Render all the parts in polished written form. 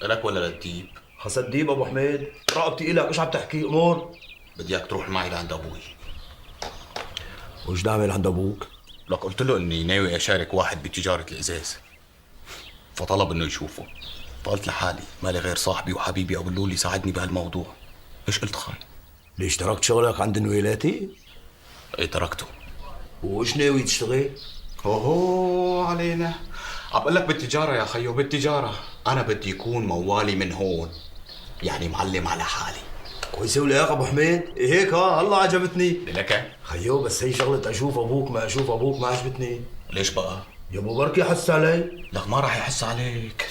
لك ولا للديب؟ حسد ديب ابو حميد، رقبتي الك، ايش عم تحكي؟ امور. بدي اياك تروح معي لعند ابوي. وش نعمل عند ابوك؟ لك قلت له اني ناوي اشارك واحد بتجاره الازاز، فطلب انه يشوفه. فقلت لحالي مالي غير صاحبي وحبيبي ابو اللول يساعدني بهالموضوع. ايش قلت خاي؟ ليش تركت شغلك عند نويلاتي؟ ايه تركته. وش ناوي تشتغل؟ اوه علينا. عم بقول لك بالتجاره يا خيو، بالتجاره. انا بدي يكون موالي من هون، يعني معلم على حالي. كويسه ولا يا ابو حميد؟ إيه هيك هلا عجبتني. لك خيو بس هي شغلة اشوف ابوك ما اشوف ابوك ما عجبتني. ليش بقى؟ يا ابو بركي حس علي. لك ما راح يحس عليك.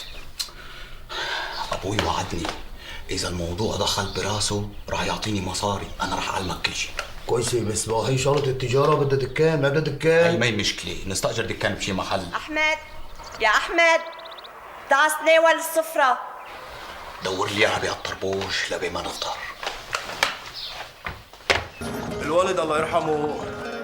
ابوي وعدني اذا الموضوع دخل براسه راح يعطيني مصاري، انا راح اعلمك كل شيء. كويسه بس بقى هي شغلة التجارة بدها دكان، ما بدها هي دكان. ما هي مشكله، نستاجر دكان بشي محل. أحمد، يا أحمد، تعال تناول السفرة. دور لي اياها بهالطربوش لبي ما نفطر. الوالد الله يرحمه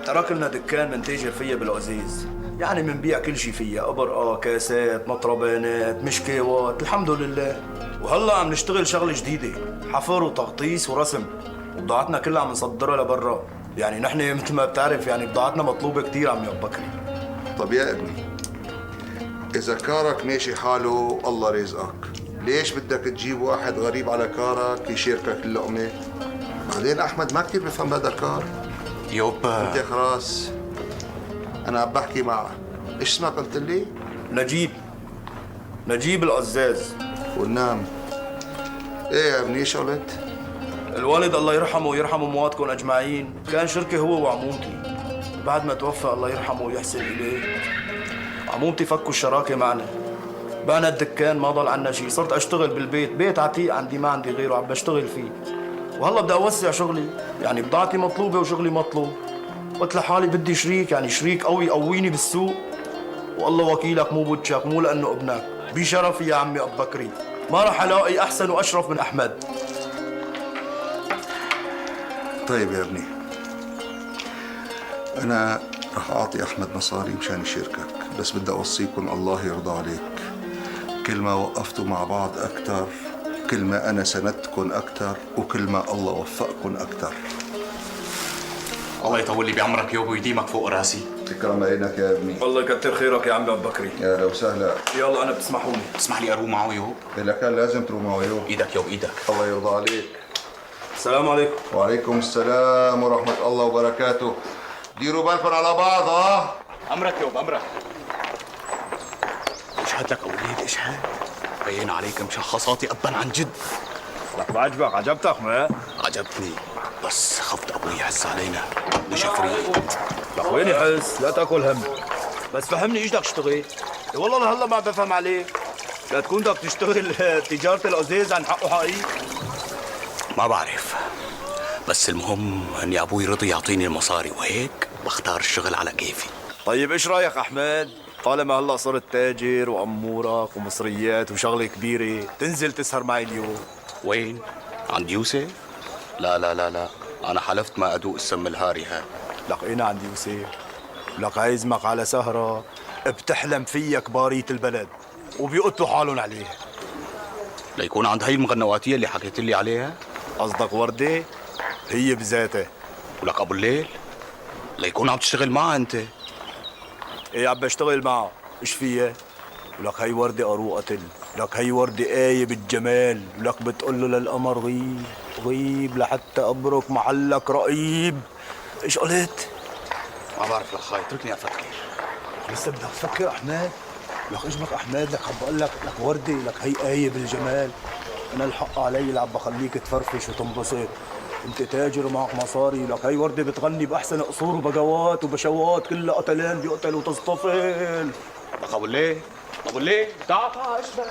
ترك لنا دكان منتاجر فيها بالعزيز، يعني منبيع كل شيء فيها، ابرقه، كاسات، مطربانات، مشكاوات، الحمد لله. وهلا عم نشتغل شغله جديده، حفر وتغطيس ورسم، وبضاعتنا كلها عم نصدرها لبرا. يعني نحن مثل ما بتعرف يعني بضاعتنا مطلوبه كثير عمي ابو بكري. طب يا ابني، إذا كارك ماشي حاله الله رزقك، ليش بدك تجيب واحد غريب على كارك يشاركك اللقمة؟ بعدين أحمد ما كتير بفهم بهذا الكار. يوبا أنت خلاص، أنا عم بحكي معك. إيش اسمك قلت لي؟ نجيب، نجيب العزاز. والنام. إيه يا ابني إيش قلت؟ الوالد الله يرحمه ويرحم امواتكم اجمعين كان شركه هو وعمومتي، بعد ما توفى الله يرحمه ويحسن اليه عمومتي فكوا الشراكه معنا، بعنا الدكان ما ضل عنا شيء، صرت اشتغل بالبيت، بيت عتيق عندي ما عندي غيره عم بشتغل فيه، وهلا بدي اوسع شغلي، يعني بضاعتي مطلوبه وشغلي مطلوب. قلت لحالي بدي شريك، يعني شريك قوي يقويني بالسوق، والله وكيلك مو بوجهك، مو لانه ابنك، بشرفي يا عمي ابو بكري، ما راح الاقي احسن واشرف من احمد. طيب يا ابني، أنا رح أعطي أحمد مصاري مشان يشاركك، بس بدي أوصيكم الله يرضى عليك، كل ما وقفتوا مع بعض أكتر، كل ما أنا سندتكم أكتر، وكل ما الله وفقكم أكتر. الله يطول لي بعمرك يوبا ويديمك فوق راسي. تكرم عينك يا ابني. الله يكتر خيرك يا عمي ابو بكري. يا أهلا وسهلا. يلا انا بتسمحوا لي. اسمح لي اروح معه يوب. إذا كان لازم تروح معه يوم. ايدك يوب ايدك. الله يرضى عليك. السلام عليكم. وعليكم السلام ورحمة الله وبركاته. ديروا بالكم على بعض ها. امرك يوب امرك. اشهد لك اولاد اشهد. بين عليك مشخصاتي ابا عن جد. لك بعجبك، عجبتك ما؟ عجبتني، بس خفت ابوي يحس علينا نشفري. لك وين يحس؟ لا تاكل هم، بس فهمني ايش بدك تشتغل؟ والله لهلا ما بفهم عليك، لا تكون بدك تشتغل تجارة العزيز عن حقه حقيقي. ما بعرف، بس المهم اني ابوي رضي يعطيني المصاري وهيك بختار الشغل على كيفي. طيب ايش رايك احمد؟ طالما هلا صرت تاجر وامورك ومصريات وشغله كبيره، تنزل تسهر معي اليوم. وين؟ عند يوسف؟ لا لا لا لا، انا حلفت ما ادوق السم الهاري هاي. لقينا عند يوسف، لك عازمك على سهره بتحلم فيها كبارية البلد وبيقتلوا حالهم عليها. ليكون عند هي المغنواتية اللي حكيت لي عليها؟ قصدك وردة؟ هي بذاتها. ولك ابو الليل؟ ليكون عم تشتغل معها انت؟ ايه عم بشتغل معها، ايش فيها؟ ولك هي وردة قروقة، لك هي وردة آية بالجمال، ولك بتقول له للقمر غيب غيب لحتى أبرك محلك رقيب. ايش قلت؟ ما بعرف لك خاي، اتركني افكر. لسه بدك تفكر أحمد؟ لك ايش بك أحمد؟ لك عم بقول لك وردة، لك هي آية بالجمال. أنا الحق علي اللي عم بخليك تفرفش وتنبسط. أنت تاجر ومعك مصاري، لك هي وردة بتغني بأحسن قصور وبقوات وبشوات كلها قتلان بيقتل وتصطفل. لك ابو الليل، ابو الليل، تعال تعال اشبع.